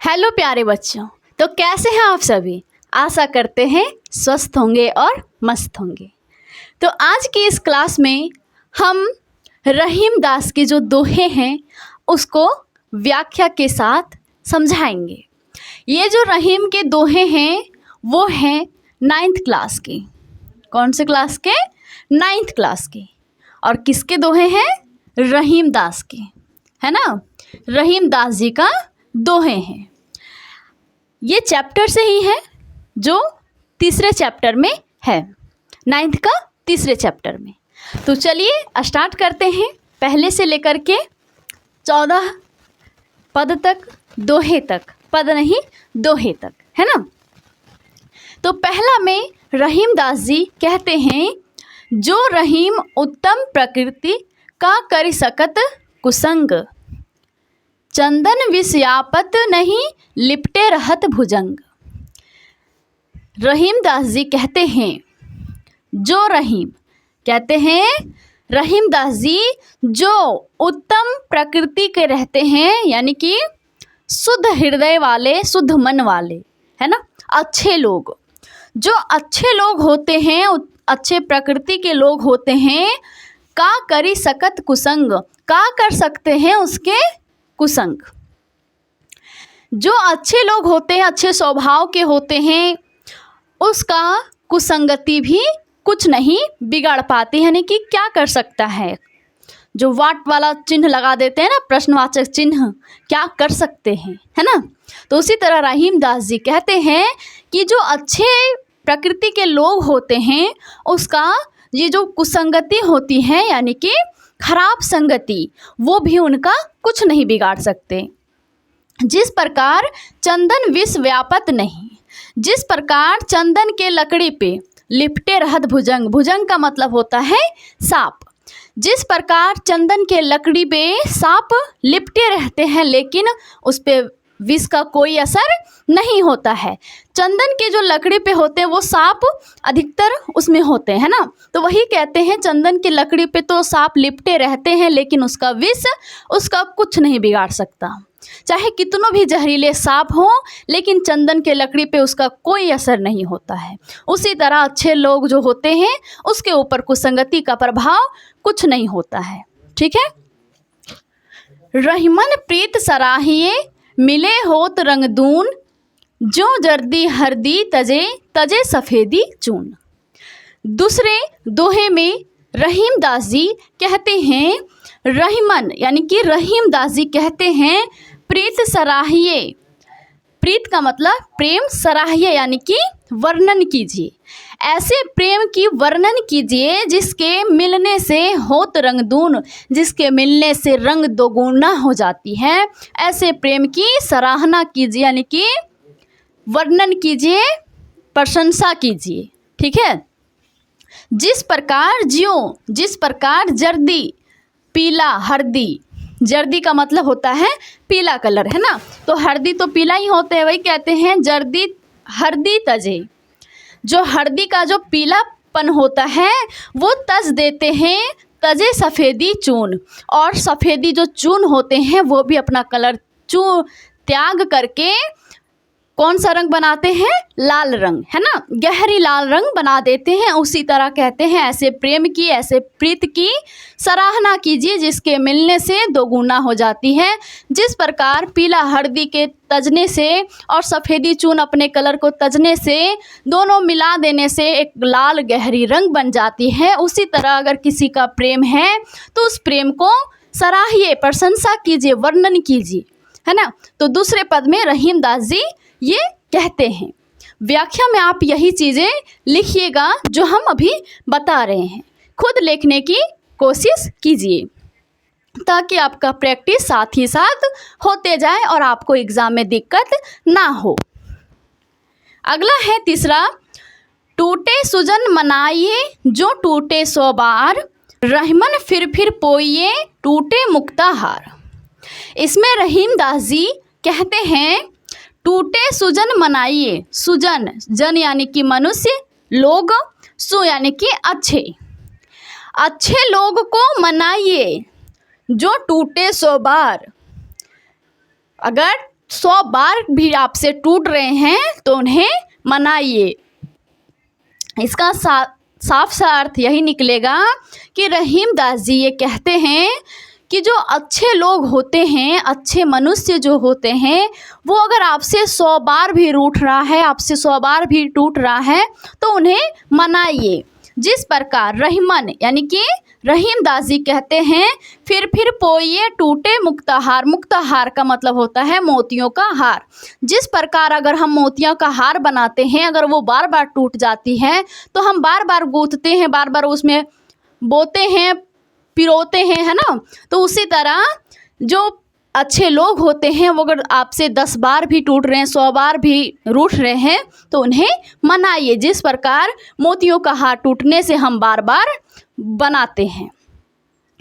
Hello प्यारे बच्चों, तो कैसे हैं आप सभी। आशा करते हैं स्वस्थ होंगे और मस्त होंगे। तो आज की इस क्लास में हम रहीम दास के जो दोहे हैं उसको व्याख्या के साथ समझाएंगे। ये जो रहीम के दोहे हैं वो हैं 9th क्लास के। कौन से क्लास के? 9th क्लास के। और किसके दोहे हैं? रहीम दास के, है ना। रहीम दास जी का दोहे हैं। ये चैप्टर से ही है जो तीसरे चैप्टर में है, 9th का तीसरे चैप्टर में। तो चलिए स्टार्ट करते हैं पहले से लेकर के 14 पद तक, दोहे तक, पद नहीं दोहे तक, है ना। तो पहला में रहीम दास जी कहते हैं, जो रहीम उत्तम प्रकृति का कर सकत कुसंग, चंदन विषयापत नहीं लिपटे रहत भुजंग। रहीम दास जी कहते हैं, जो रहीम कहते हैं रहीम दास जी जो उत्तम प्रकृति के रहते हैं, यानी कि शुद्ध हृदय वाले, शुद्ध मन वाले, है ना, अच्छे लोग, जो अच्छे लोग होते हैं, अच्छे प्रकृति के लोग होते हैं, का करी सकत कुसंग, का कर सकते हैं उसके कुसंग। जो अच्छे लोग होते हैं, अच्छे स्वभाव के होते हैं, उसका कुसंगति भी कुछ नहीं बिगाड़ पाती, यानी कि क्या कर सकता है। जो वाट वाला चिन्ह लगा देते हैं ना, प्रश्नवाचक चिन्ह, क्या कर सकते हैं, है ना। तो उसी तरह रहीम दास जी कहते हैं कि जो अच्छे प्रकृति के लोग होते हैं उसका ये जो कुसंगति होती है, यानी कि खराब संगति, वो भी उनका कुछ नहीं बिगाड़ सकते। जिस प्रकार चंदन विष व्यापत नहीं, जिस प्रकार चंदन के लकड़ी पे लिपटे रहत भुजंग, भुजंग का मतलब होता है सांप, जिस प्रकार चंदन के लकड़ी पे सांप लिपटे रहते हैं लेकिन उस पे विष का कोई असर नहीं होता है। चंदन के जो लकड़ी पे होते हैं वो सांप अधिकतर उसमें होते हैं ना, तो वही कहते हैं चंदन की लकड़ी पे तो सांप लिपटे रहते हैं लेकिन उसका विष उसका कुछ नहीं बिगाड़ सकता। चाहे कितनों भी जहरीले सांप हो लेकिन चंदन के लकड़ी पे उसका कोई असर नहीं होता है। उसी तरह अच्छे लोग जो होते हैं उसके ऊपर कुसंगति का प्रभाव कुछ नहीं होता है। ठीक है। रहीमन प्रीत सराहिए मिले होत रंगदून, जो जर्दी हरदी तजे तजे सफ़ेदी चून। दूसरे दोहे में रहीम दास जी कहते हैं, रहीमन यानी कि रहीम दास जी कहते हैं, प्रीत सराहिए, प्रीत का मतलब प्रेम, सराहिए यानी कि वर्णन कीजिए, ऐसे प्रेम की वर्णन कीजिए जिसके मिलने से होत रंगदून, जिसके मिलने से रंग दोगुना हो जाती है। ऐसे प्रेम की सराहना कीजिए, यानी कि वर्णन कीजिए, प्रशंसा कीजिए। ठीक है। जिस प्रकार ज्यों, जिस प्रकार जर्दी, पीला, हरदी, जर्दी का मतलब होता है पीला कलर, है ना, तो हरदी तो पीला ही होते हैं, वही कहते हैं जर्दी हरदी तजे, जो हरदी का जो पीलापन होता है वो तज देते हैं तजे सफ़ेदी चून, और सफ़ेदी जो चून होते हैं वो भी अपना कलर त्याग करके कौन सा रंग बनाते हैं? लाल रंग, है ना, गहरी लाल रंग बना देते हैं। उसी तरह कहते हैं ऐसे प्रेम की, ऐसे प्रीत की सराहना कीजिए जिसके मिलने से दोगुना हो जाती है। जिस प्रकार पीला हरदी के तजने से और सफ़ेदी चून अपने कलर को तजने से, दोनों मिला देने से एक लाल गहरी रंग बन जाती है, उसी तरह अगर किसी का प्रेम है तो उस प्रेम को सराहिए, प्रशंसा कीजिए, वर्णन कीजिए, है ना। तो दूसरे पद में रहीम दास जी ये कहते हैं। व्याख्या में आप यही चीज़ें लिखिएगा जो हम अभी बता रहे हैं, खुद लिखने की कोशिश कीजिए ताकि आपका प्रैक्टिस साथ ही साथ होते जाए और आपको एग्ज़ाम में दिक्कत ना हो। अगला है तीसरा, टूटे सुजन मनाइए जो टूटे सौ बार, रहीमन फिर पोइए टूटे मुक्ताहार। इसमें रहीम दास जी कहते हैं, टूटे सुजन मनाइए, सुजन, जन यानी कि मनुष्य, लोग, सु यानी कि अच्छे, अच्छे लोग को मनाइए जो टूटे सौ बार। अगर 100 बार भी आपसे टूट रहे हैं तो उन्हें मनाइए। इसका साफ सा अर्थ यही निकलेगा कि रहीमदास जी ये कहते हैं कि जो अच्छे लोग होते हैं, अच्छे मनुष्य जो होते हैं, वो अगर आपसे 100 बार भी रूठ रहा है, आपसे 100 बार भी टूट रहा है तो उन्हें मनाइए। जिस प्रकार रहीमन यानी कि रहीमदास जी कहते हैं, फिर पोइए टूटे मुक्ताहार। मुक्ताहार का मतलब होता है मोतियों का हार। जिस प्रकार अगर हम मोतियों का हार बनाते हैं, अगर वो बार बार टूट जाती है तो हम बार बार गूंथते हैं, बार बार उसमें बोते हैं, पिरोते हैं, है ना। तो उसी तरह जो अच्छे लोग होते हैं वो अगर आपसे 10 बार भी टूट रहे हैं, 100 बार भी रूठ रहे हैं तो उन्हें मनाइए। जिस प्रकार मोतियों का हार टूटने से हम बार बार बनाते हैं,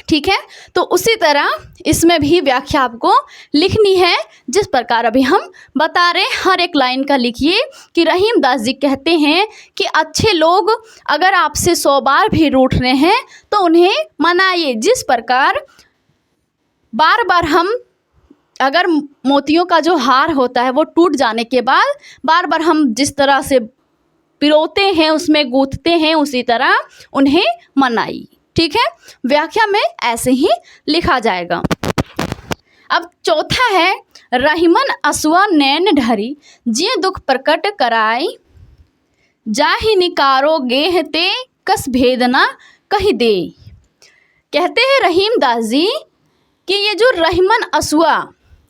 ठीक है। तो उसी तरह इसमें भी व्याख्या आपको लिखनी है जिस प्रकार अभी हम बता रहे हैं। हर एक लाइन का लिखिए कि रहीमदास जी कहते हैं कि अच्छे लोग अगर आपसे 100 बार भी रूठ रहे हैं तो उन्हें मनाइए। जिस प्रकार बार बार हम अगर मोतियों का जो हार होता है वो टूट जाने के बाद बार बार हम जिस तरह से पिरोते हैं, उसमें गूंथते हैं, उसी तरह उन्हें मनाइए, ठीक है। व्याख्या में ऐसे ही लिखा जाएगा। अब चौथा है, रहीमन असुआ नैन ढरी जे दुख प्रकट कराई, जाहि निकारो गेह ते कस भेदना कही दे। कहते हैं रहीमदास जी कि ये जो रहीमन असुआ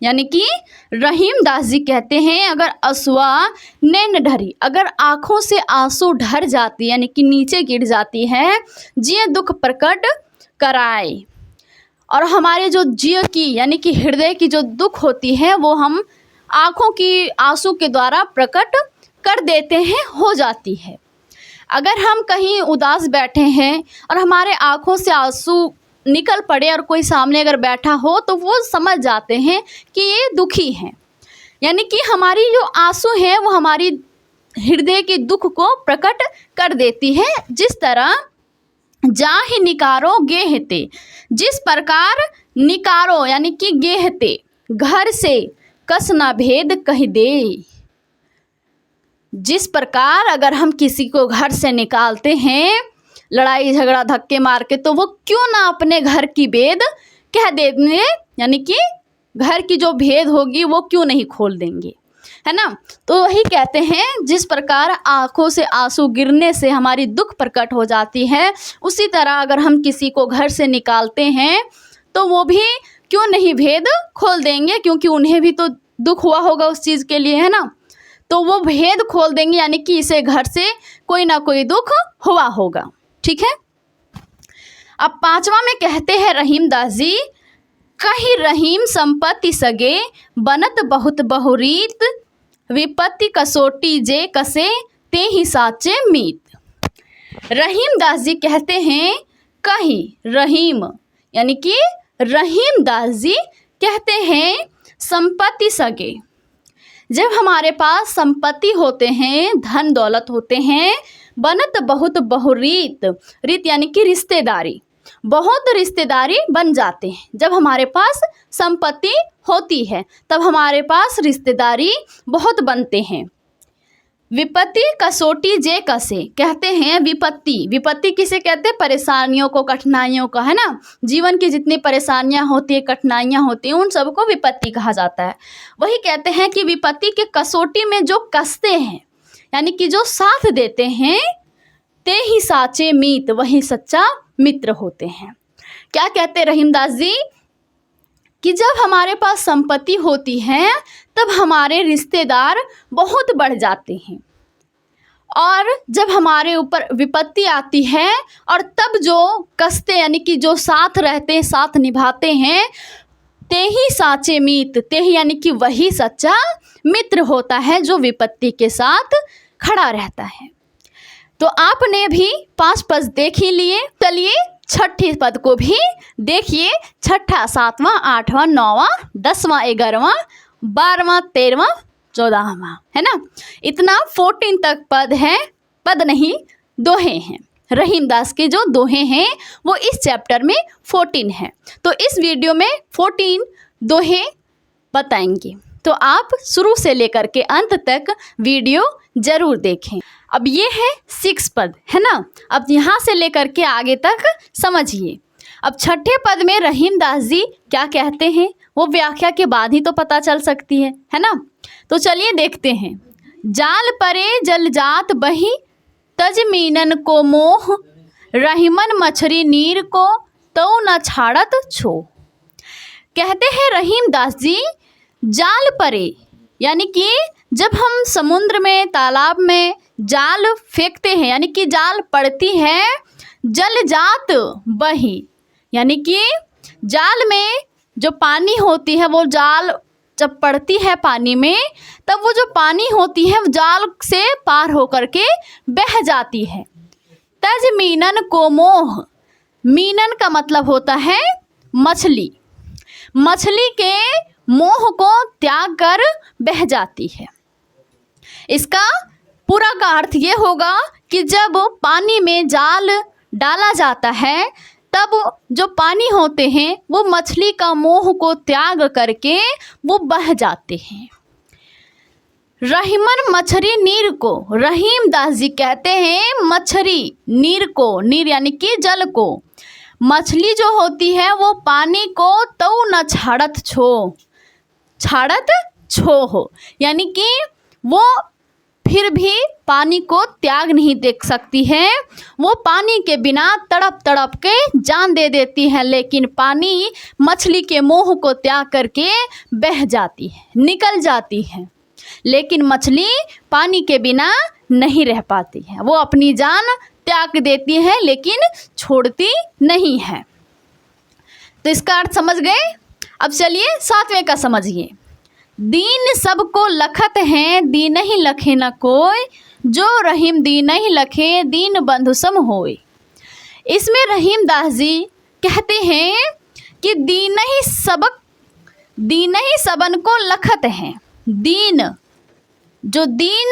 यानी कि रहीमदास जी कहते हैं अगर असुआ नैन ढरी, अगर आँखों से आंसू ढर जाती यानी कि नीचे गिर जाती है, जिय दुख प्रकट कराए, और हमारे जो जिय की यानी कि हृदय की जो दुख होती है वो हम आँखों की आंसू के द्वारा प्रकट कर देते हैं, हो जाती है। अगर हम कहीं उदास बैठे हैं और हमारे आँखों से आंसू निकल पड़े और कोई सामने अगर बैठा हो तो वो समझ जाते हैं कि ये दुखी हैं, यानी कि हमारी जो आंसू है वो हमारी हृदय के दुख को प्रकट कर देती है। जिस तरह जाहि निकारो गेहते, जिस प्रकार निकारो यानी कि गेहते घर से कस ना भेद कह दे। जिस प्रकार अगर हम किसी को घर से निकालते हैं लड़ाई झगड़ा धक्के मार के, तो वो क्यों ना अपने घर की भेद कह देंगे, यानी कि घर की जो भेद होगी वो क्यों नहीं खोल देंगे, है ना। तो वही कहते हैं जिस प्रकार आंखों से आंसू गिरने से हमारी दुख प्रकट हो जाती है, उसी तरह अगर हम किसी को घर से निकालते हैं तो वो भी क्यों नहीं भेद खोल देंगे, क्योंकि उन्हें भी तो दुख हुआ होगा उस चीज़ के लिए, है ना। तो वो भेद खोल देंगे यानी कि इसे घर से कोई ना कोई दुख हुआ होगा, ठीक है। अब पांचवा में कहते हैं रहीमदास जी, कही रहीम संपत्ति सगे बनत बहुत बहुरीत, विपत्ति कसोटी जे कसे ते ही साचे मीत। रहीमदास जी कहते हैं कही रहीम यानी कि रहीमदास जी कहते हैं संपत्ति सगे, जब हमारे पास संपत्ति होते हैं, धन दौलत होते हैं, बनत बहुत बहुरीत, रीत यानी कि रिश्तेदारी, बहुत रिश्तेदारी बन जाते हैं। जब हमारे पास संपत्ति होती है तब हमारे पास रिश्तेदारी बहुत बनते हैं। विपत्ति कसोटी जे कसे, कहते हैं विपत्ति किसे कहते हैं, परेशानियों को, कठिनाइयों का, है ना। जीवन की जितनी परेशानियां होती है, कठिनाइयां होती हैं, उन सबको विपत्ति कहा जाता है। वही कहते हैं कि विपत्ति के कसोटी में जो कसते हैं यानी कि जो साथ देते हैं, ते ही साचे मीत, वही सच्चा मित्र होते हैं। क्या कहते रहीमदास जी कि जब हमारे पास संपत्ति होती है तब हमारे रिश्तेदार बहुत बढ़ जाते हैं, और जब हमारे ऊपर विपत्ति आती है और तब जो कसते यानी कि जो साथ रहते हैं, साथ निभाते हैं, ते ही साचे मीत, ते ही यानी कि वही सच्चा मित्र होता है जो विपत्ति के साथ खड़ा रहता है। तो आपने भी 5 पद देख ही लिए, चलिए छठे पद को भी देखिए। छठा, 7वां, 8वां, 9वां, 10वां, 11वां, 12वां, 13वां, 14वां, है ना। इतना 14 तक पद है, पद नहीं दोहे हैं। रहीमदास के जो दोहे हैं वो इस चैप्टर में 14 है। तो इस वीडियो में 14 दोहे बताएंगे। तो आप शुरू से लेकर के अंत तक वीडियो ज़रूर देखें। अब ये है 6 पद, है ना। अब यहाँ से लेकर के आगे तक समझिए। अब छठे पद में रहीमदास जी क्या कहते हैं वो व्याख्या के बाद ही तो पता चल सकती है ना। तो चलिए देखते हैं। जाल परे जल जात बही तज मीनन को मोह, रहीमन मछरी नीर को तो न छाड़त छो। कहते हैं रहीमदास जी, जाल परे यानी कि जब हम समुद्र में तालाब में जाल फेंकते हैं यानी कि जाल पड़ती है, जल जात बही यानी कि जाल में जो पानी होती है वो जाल जब पड़ती है पानी में तब वो जो पानी होती है जाल से पार होकर के बह जाती है। तज मीनन को मोह, मीनन का मतलब होता है मछली, मछली के मोह को त्याग कर बह जाती है। इसका पूरा का अर्थ ये होगा कि जब पानी में जाल डाला जाता है तब जो पानी होते हैं वो मछली का मोह को त्याग करके वो बह जाते हैं। रहीमन मछरी नीर को, रहीमदास जी कहते हैं मछरी नीर को, नीर यानी कि जल को, मछली जो होती है वो पानी को तो न छाड़त छो, छाड़त छो हो यानी कि वो फिर भी पानी को त्याग नहीं देख सकती है। वो पानी के बिना तड़प तड़प के जान दे देती है, लेकिन पानी मछली के मोह को त्याग करके बह जाती है, निकल जाती है। लेकिन मछली पानी के बिना नहीं रह पाती है, वो अपनी जान त्याग देती है लेकिन छोड़ती नहीं है। तो इसका अर्थ समझ गए। अब चलिए 7वें का समझिए। दीन सबको लखत हैं दीन ही लखे न कोई, जो रहीम दीन ही लखे दीन बंधु सम होए। इसमें रहीमदास जी कहते हैं कि दीन ही सबन को लखत हैं। दीन जो दीन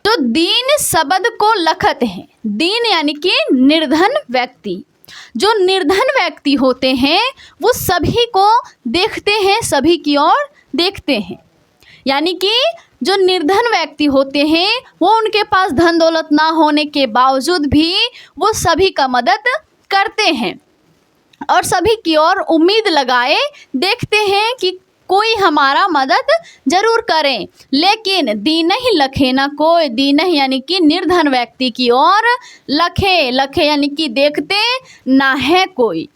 तो दीन सबद को लखत हैं। दीन यानी कि निर्धन व्यक्ति, जो निर्धन व्यक्ति होते हैं वो सभी को देखते हैं, सभी की ओर देखते हैं। यानी कि जो निर्धन व्यक्ति होते हैं वो उनके पास धन दौलत ना होने के बावजूद भी वो सभी का मदद करते हैं और सभी की ओर उम्मीद लगाए देखते हैं कि कोई हमारा मदद जरूर करें। लेकिन दीन ही लखे ना कोई, दीन ही यानी कि निर्धन व्यक्ति की ओर लखे, लखे यानी कि देखते ना है कोई,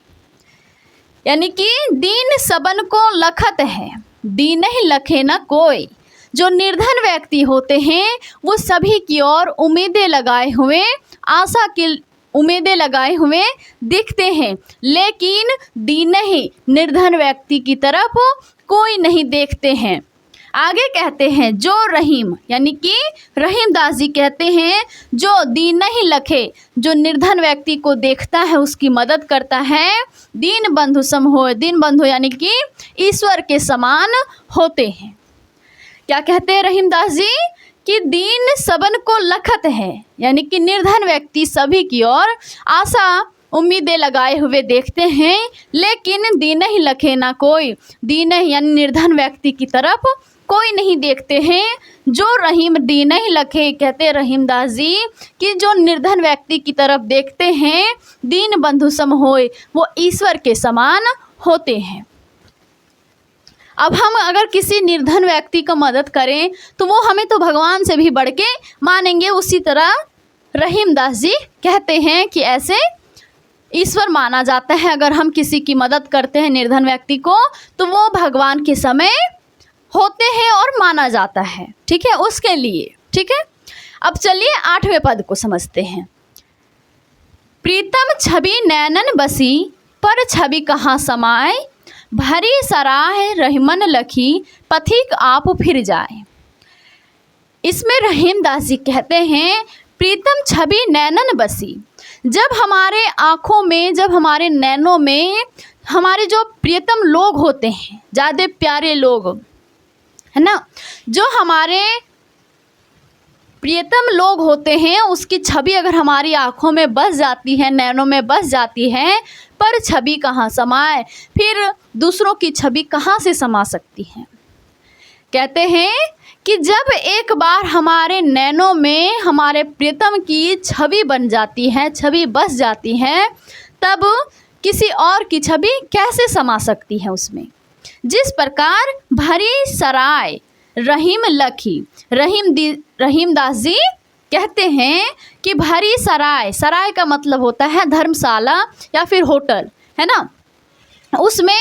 यानी कि दीन सबन को लखत है, दीन ही लखे ना कोई। जो निर्धन व्यक्ति होते हैं वो सभी की ओर उम्मीदें लगाए हुए, आशा की उम्मीदें लगाए हुए दिखते हैं, लेकिन दीन ही निर्धन व्यक्ति की तरफ कोई नहीं देखते हैं। आगे कहते हैं जो रहीम यानी कि रहीमदास जी कहते हैं जो दीन ही लखे, जो निर्धन व्यक्ति को देखता है उसकी मदद करता है, दीन बंधु सम होए। दीन बंधु यानी कि ईश्वर के समान होते हैं। क्या कहते हैं रहीमदास जी कि दीन सबन को लखत है, यानी कि निर्धन व्यक्ति सभी की ओर आशा उम्मीदें लगाए हुए देखते हैं, लेकिन दीन ही लखे ना कोई, दीन ही यानी निर्धन व्यक्ति की तरफ कोई नहीं देखते हैं। जो रहीम दीन ही लखे, कहते रहीमदास जी कि जो निर्धन व्यक्ति की तरफ देखते हैं, दीन बंधु सम होए, वो ईश्वर के समान होते हैं। अब हम अगर किसी निर्धन व्यक्ति को मदद करें तो वो हमें तो भगवान से भी बढ़ के मानेंगे। उसी तरह रहीमदास जी कहते हैं कि ऐसे ईश्वर माना जाता है। अगर हम किसी की मदद करते हैं निर्धन व्यक्ति को तो वो भगवान के समय होते हैं और माना जाता है, ठीक है, उसके लिए, ठीक है। अब चलिए 8वें पद को समझते हैं। प्रीतम छवि नैनन बसी, पर छवि कहाँ समाए, भरी सराह रहीमन लखी, पथिक आप फिर जाए। इसमें रहीमदास जी कहते हैं प्रीतम छवि नैनन बसी, जब हमारे आँखों में, जब हमारे नैनों में हमारे जो प्रियतम लोग होते हैं, ज़्यादा प्यारे लोग, है ना, जो हमारे प्रियतम लोग होते हैं उसकी छवि अगर हमारी आँखों में बस जाती है, नैनों में बस जाती है, पर छवि कहाँ समाए, फिर दूसरों की छवि कहाँ से समा सकती है। कहते हैं कि जब एक बार हमारे नैनों में हमारे प्रियतम की छवि बन जाती है, छवि बस जाती है, तब किसी और की छवि कैसे समा सकती है उसमें। जिस प्रकार भरी सराय रहीम लखी, रहीमदास जी कहते हैं कि भरी सराय, सराय का मतलब होता है धर्मशाला या फिर होटल, है ना। उसमें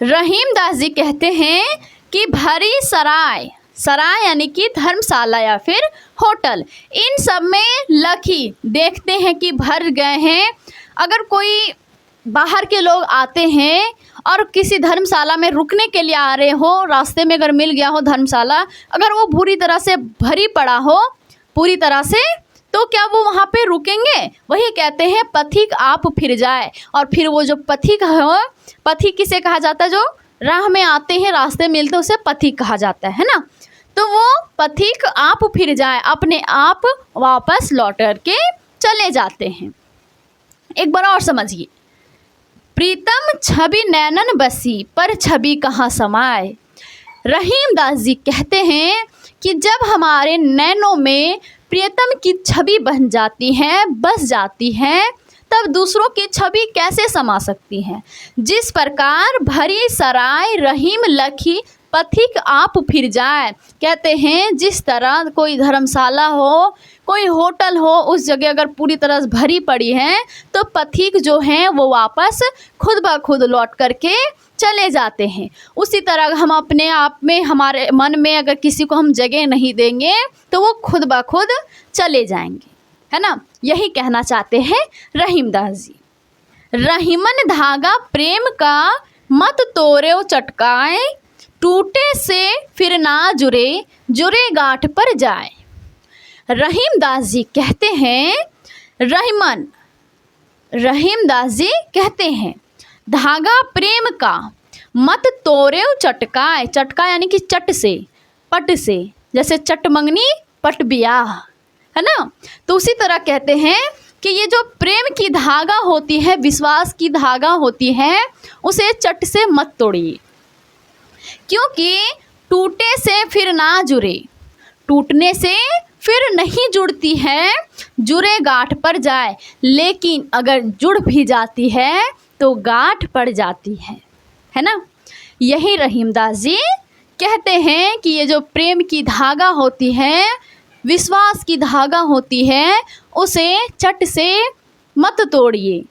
रहीमदास जी कहते हैं कि भरी सराय, सराय यानी कि धर्मशाला या फिर होटल, इन सब में लखी देखते हैं कि भर गए हैं। अगर कोई बाहर के लोग आते हैं और किसी धर्मशाला में रुकने के लिए आ रहे हो, रास्ते में अगर मिल गया हो धर्मशाला, अगर वो पूरी तरह से भरी पड़ा हो पूरी तरह से, तो क्या वो वहाँ पे रुकेंगे? वही कहते हैं पथिक आप फिर जाए। और फिर वो जो पथिक हो, पथिक किसे कहा जाता है? जो राह में आते हैं, रास्ते मिलते, उसे पथिक कहा जाता है ना। तो वो पथिक आप फिर जाए, अपने आप वापस लौट कर के चले जाते हैं। एक बार और समझिए, प्रीतम छवि नैनन बसी, पर छवि कहाँ समाए। रहीमदास जी कहते हैं कि जब हमारे नैनों में प्रियतम की छवि बन जाती है, बस जाती है, तब दूसरों की छवि कैसे समा सकती है। जिस प्रकार भरी सराय रहीम लखी, पथिक आप फिर जाए। कहते हैं जिस तरह कोई धर्मशाला हो, कोई होटल हो, उस जगह अगर पूरी तरह से भरी पड़ी है, तो पथिक जो हैं वो वापस खुद ब खुद लौट करके चले जाते हैं। उसी तरह हम अपने आप में, हमारे मन में अगर किसी को हम जगह नहीं देंगे, तो वो खुद ब खुद चले जाएंगे, है ना। यही कहना चाहते हैं रहीमदास जी। रहीमन धागा प्रेम का, मत तोड़ो चटकाए, टूटे से फिर ना जुड़े, जुड़े गांठ पर जाए। रहीमदास जी कहते हैं, रहीमदास जी कहते हैं धागा प्रेम का, मत तोड़ो चटकाए। चटका यानी कि चट से, पट से, जैसे चटमंगनी पट ब्याह, है ना। तो उसी तरह कहते हैं कि ये जो प्रेम की धागा होती है, विश्वास की धागा होती है, उसे चट से मत तोड़िए, क्योंकि टूटे से फिर ना जुड़े, टूटने से फिर नहीं जुड़ती है, जुड़े गांठ पर जाए। लेकिन अगर जुड़ भी जाती है तो गांठ पड़ जाती है ना। यही रहीमदास जी कहते हैं कि ये जो प्रेम की धागा होती है, विश्वास की धागा होती है, उसे चट से मत तोड़िए,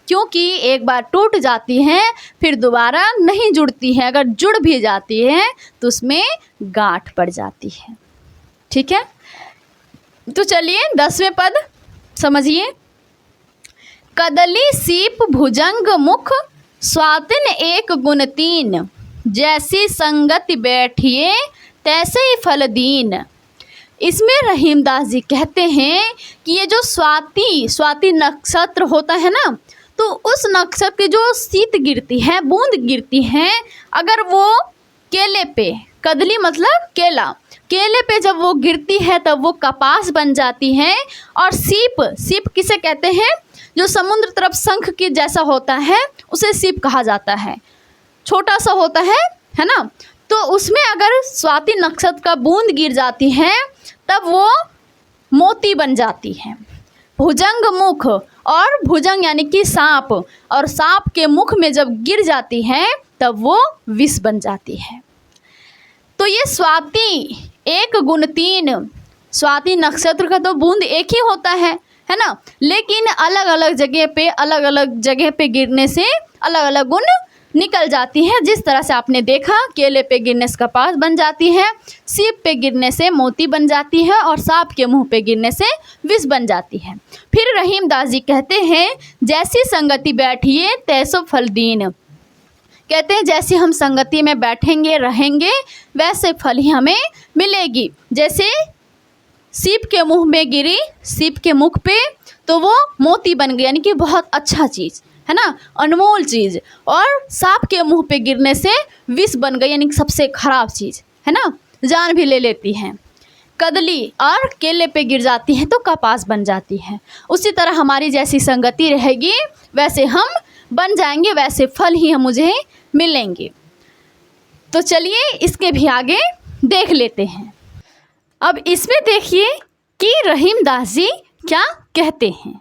क्योंकि एक बार टूट जाती है फिर दोबारा नहीं जुड़ती है। अगर जुड़ भी जाती है तो उसमें गांठ पड़ जाती है। ठीक है, तो चलिए 10वें पद समझिए। कदली सीप भुजंग मुख, स्वातिन एक गुण तीन, जैसी संगति बैठिए तैसे ही फल दीन। इसमें रहीमदास जी कहते हैं कि ये जो स्वाति नक्षत्र होता है ना, तो उस नक्षत्र की जो शीत गिरती है, बूंद गिरती है, अगर वो केले पे, कदली मतलब केला, केले पे जब वो गिरती है तब वो कपास बन जाती है। और सीप किसे कहते हैं? जो समुद्र तरफ शंख के जैसा होता है, उसे सीप कहा जाता है, छोटा सा होता है ना। तो उसमें अगर स्वाति नक्षत्र का बूंद गिर जाती है तब वो मोती बन जाती है। भुजंग मुख, और भुजंग यानी कि सांप, और सांप के मुख में जब गिर जाती है तब वो विष बन जाती है। तो ये स्वाति एक गुण तीन, स्वाति नक्षत्र का तो बूंद एक ही होता है ना, लेकिन अलग अलग जगह पे गिरने से अलग अलग गुण निकल जाती है। जिस तरह से आपने देखा, केले पे गिरने से कपास बन जाती है, सीप पे गिरने से मोती बन जाती है, और सांप के मुंह पे गिरने से विष बन जाती है। फिर रहीमदास जी कहते हैं, जैसी संगति बैठिए तैसो फल दीन। कहते हैं जैसे हम संगति में बैठेंगे रहेंगे वैसे फल ही हमें मिलेगी। जैसे सीप के मुंह में गिरी, सीप के मुख पे, तो वो मोती बन गई, यानी कि बहुत अच्छा चीज़ है ना, अनमोल चीज़। और सांप के मुंह पे गिरने से विष बन गई, यानी कि सबसे खराब चीज़ है ना, जान भी ले लेती है। कदली और केले पे गिर जाती है तो कपास बन जाती है। उसी तरह हमारी जैसी संगति रहेगी वैसे हम बन जाएंगे वैसे फल ही हम मुझे मिलेंगे। तो चलिए इसके भी आगे देख लेते हैं। अब इसमें देखिए कि रहीमदास जी क्या कहते हैं,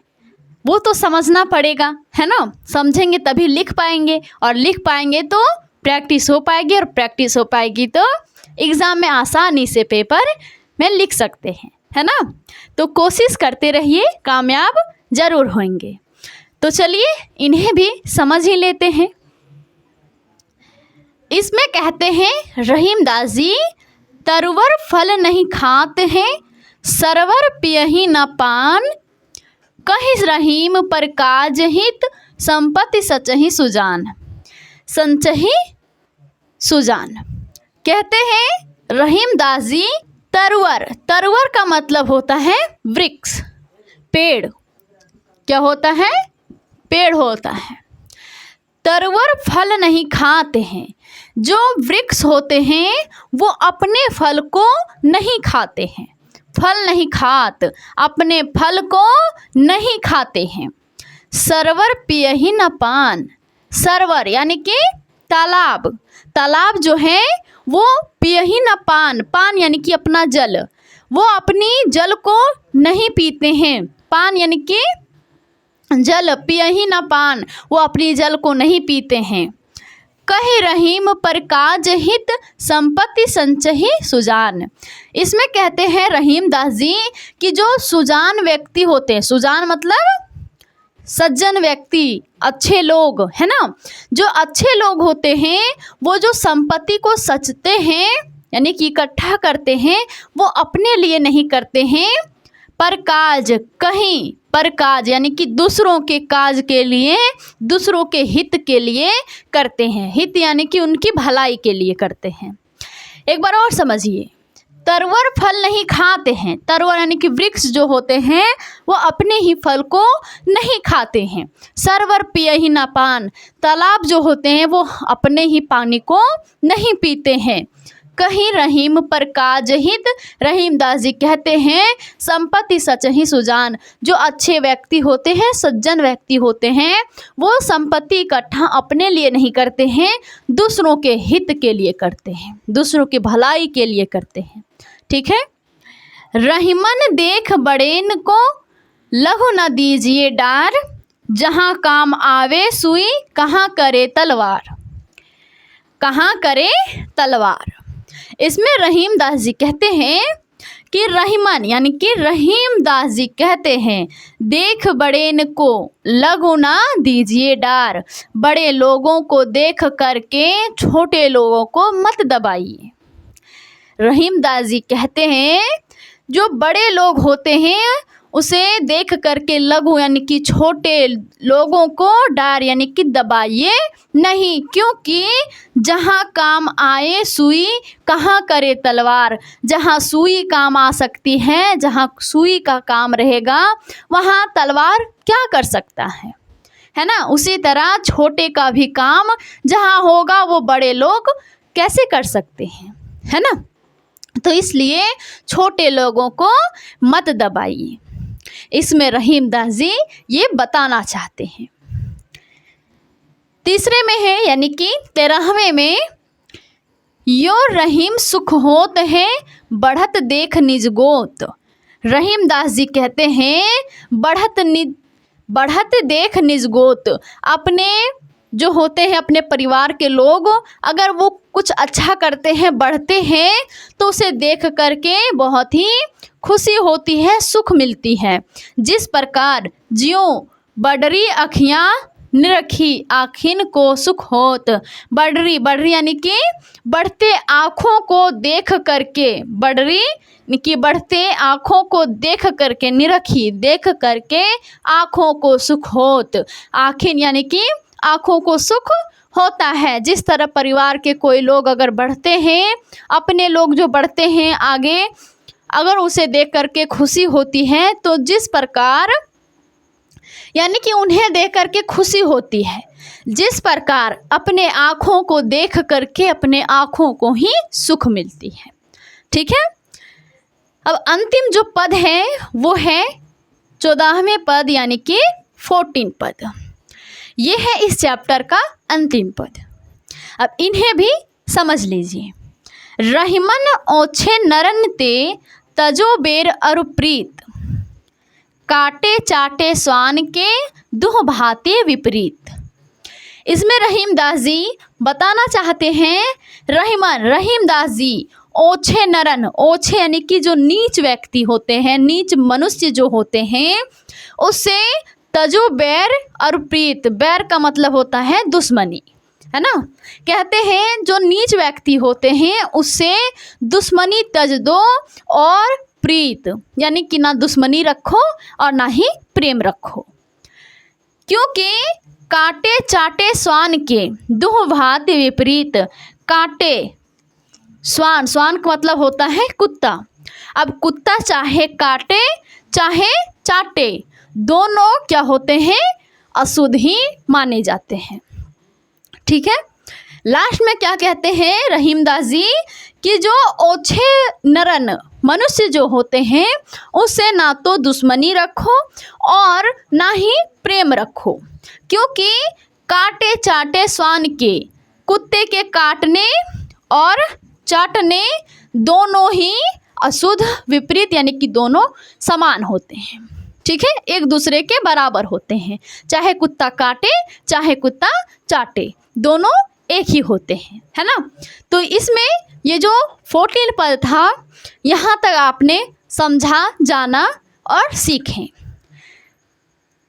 वो तो समझना पड़ेगा, है ना। समझेंगे तभी लिख पाएंगे, और लिख पाएंगे तो प्रैक्टिस हो पाएगी, और प्रैक्टिस हो पाएगी तो एग्ज़ाम में आसानी से पेपर में लिख सकते हैं, है ना। तो कोशिश करते रहिए, कामयाब ज़रूर होंगे। तो चलिए इन्हें भी समझ ही लेते हैं। इसमें कहते हैं रहीमदास जी, तरवर फल नहीं खाते हैं, सरवर पियहि न पान, कहि रहीम पर काज हित, संपत्ति सचहि सुजान। संचहि सुजान कहते हैं रहीमदास जी, तरवर, तरवर का मतलब होता है वृक्ष, पेड़। क्या होता है? पेड़ होता है। तरवर फल नहीं खाते हैं, जो वृक्ष होते हैं वो अपने फल को नहीं खाते हैं। फल नहीं खात, अपने फल को नहीं खाते हैं। सरवर पियहि न पान, सरवर यानी कि तालाब, तालाब जो है वो पियहि न पान, पान यानी कि अपना जल, वो अपनी जल को नहीं पीते हैं। पान यानी कि जल, पियहि न पान, वो अपनी जल को नहीं पीते हैं। कहि रहीम पर काज हित, संपत्ति संचहि सुजान। इसमें कहते हैं रहीमदास जी कि जो सुजान व्यक्ति होते हैं, सुजान मतलब सज्जन व्यक्ति, अच्छे लोग, है ना। जो अच्छे लोग होते हैं वो जो संपत्ति को सचते हैं यानी कि इकट्ठा करते हैं, वो अपने लिए नहीं करते हैं, पर काज, कहीं पर काज यानी कि दूसरों के काज के लिए, दूसरों के हित के लिए करते हैं। हित यानी कि उनकी भलाई के लिए करते हैं। एक बार और समझिए, तरवर फल नहीं खाते हैं, तरवर यानी कि वृक्ष जो होते हैं वो अपने ही फल को नहीं खाते हैं। सरवर पियहि न पान, तालाब जो होते हैं वो अपने ही पानी को नहीं पीते हैं। कहीं रहीम पर काज हित, रहीमदास जी कहते हैं संपत्ति सचहि सुजान। जो अच्छे व्यक्ति होते हैं, सज्जन व्यक्ति होते हैं, वो संपत्ति इकट्ठा अपने लिए नहीं करते हैं, दूसरों के हित के लिए करते हैं, दूसरों की भलाई के लिए करते हैं। ठीक है। रहीमन देख बड़ेन को, लहु न दीजिए डार, जहाँ काम आवे सुई, कहाँ करे तलवार। कहाँ करे तलवार। इसमें रहीमदास जी कहते हैं कि रहीमन यानी कि रहीमदास जी कहते हैं, देख बड़ेन को लगो ना दीजिए डार, बड़े लोगों को देख करके छोटे लोगों को मत दबाइए। रहीमदास जी कहते हैं जो बड़े लोग होते हैं उसे देख करके लघु यानी कि छोटे लोगों को डार यानी कि दबाइए नहीं, क्योंकि जहाँ काम आए सुई, कहाँ करे तलवार। जहाँ सुई काम आ सकती है, जहाँ सुई का काम रहेगा, वहाँ तलवार क्या कर सकता है ना। उसी तरह छोटे का भी काम जहाँ होगा वो बड़े लोग कैसे कर सकते हैं, है ना। तो इसलिए छोटे लोगों को मत दबाइए। इसमें रहीमदास जी ये बताना चाहते हैं। तीसरे में है यानी कि 13वें में, यो रहीम सुख होत है, बढ़त देख निज गोत। रहीमदास जी कहते हैं बढ़त देख निज गोत। अपने जो होते हैं अपने परिवार के लोग, अगर वो कुछ अच्छा करते हैं, बढ़ते हैं, तो उसे देख करके बहुत ही खुशी होती है, सुख मिलती है। जिस प्रकार ज्यों बडरी अखियाँ निरखी, आखिन को सुख होत। बडरी, बडरी यानी कि बढ़ते आँखों को देख करके, बडरी कि बढ़ते आँखों को देख करके, निरखी देख करके आँखों को सुख होत। आखिन यानी कि आँखों को सुख होता है। जिस तरह परिवार के कोई लोग अगर बढ़ते हैं, अपने लोग जो बढ़ते हैं आगे, अगर उसे देख करके खुशी होती है, तो जिस प्रकार यानी कि उन्हें देख करके खुशी होती है, जिस प्रकार अपने आँखों को देख करके अपने आँखों को ही सुख मिलती है। ठीक है। अब अंतिम जो पद है वो है 14वें पद यानी कि 14 पद। ये है इस चैप्टर का अंतिम पद। अब इन्हें भी समझ लीजिए। रहीमन ओछे नरन ते तजो बेर अरु प्रीत, काटे चाटे स्वान के दुह भाते विपरीत। इसमें रहीमदास जी बताना चाहते हैं, रहीमदास जी ओछे नरन, ओछे यानी कि जो नीच व्यक्ति होते हैं, नीच मनुष्य जो होते हैं, उससे तजो बैर और प्रीत, बैर का मतलब होता है दुश्मनी, है ना। कहते हैं जो नीच व्यक्ति होते हैं उससे दुश्मनी तज दो और प्रीत यानी कि ना दुश्मनी रखो और ना ही प्रेम रखो। क्योंकि काटे चाटे स्वान के दुह भात विपरीत। काटे स्वान, स्वान का मतलब होता है कुत्ता। अब कुत्ता चाहे काटे चाहे चाटे, दोनों क्या होते हैं, अशुद्ध ही माने जाते हैं। ठीक है। लास्ट में क्या कहते हैं रहीमदास जी कि जो ओछे नरन मनुष्य जो होते हैं उससे ना तो दुश्मनी रखो और ना ही प्रेम रखो। क्योंकि काटे चाटे स्वान के, कुत्ते के काटने और चाटने दोनों ही अशुद्ध विपरीत यानी कि दोनों समान होते हैं। ठीक है, एक दूसरे के बराबर होते हैं। चाहे कुत्ता काटे चाहे कुत्ता चाटे, दोनों एक ही होते हैं, है ना। तो इसमें ये जो 14 पद था यहाँ तक आपने समझा, जाना और सीखें।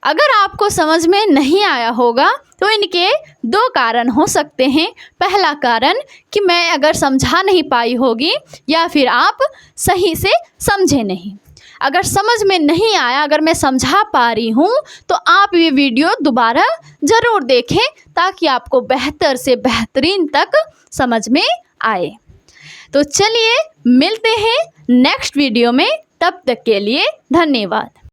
अगर आपको समझ में नहीं आया होगा तो इनके दो कारण हो सकते हैं। पहला कारण कि मैं अगर समझा नहीं पाई होगी या फिर आप सही से समझे नहीं। अगर समझ में नहीं आया, अगर मैं समझा पा रही हूँ तो आप ये वीडियो दोबारा ज़रूर देखें ताकि आपको बेहतर से बेहतरीन तक समझ में आए। तो चलिए मिलते हैं नेक्स्ट वीडियो में, तब तक के लिए धन्यवाद।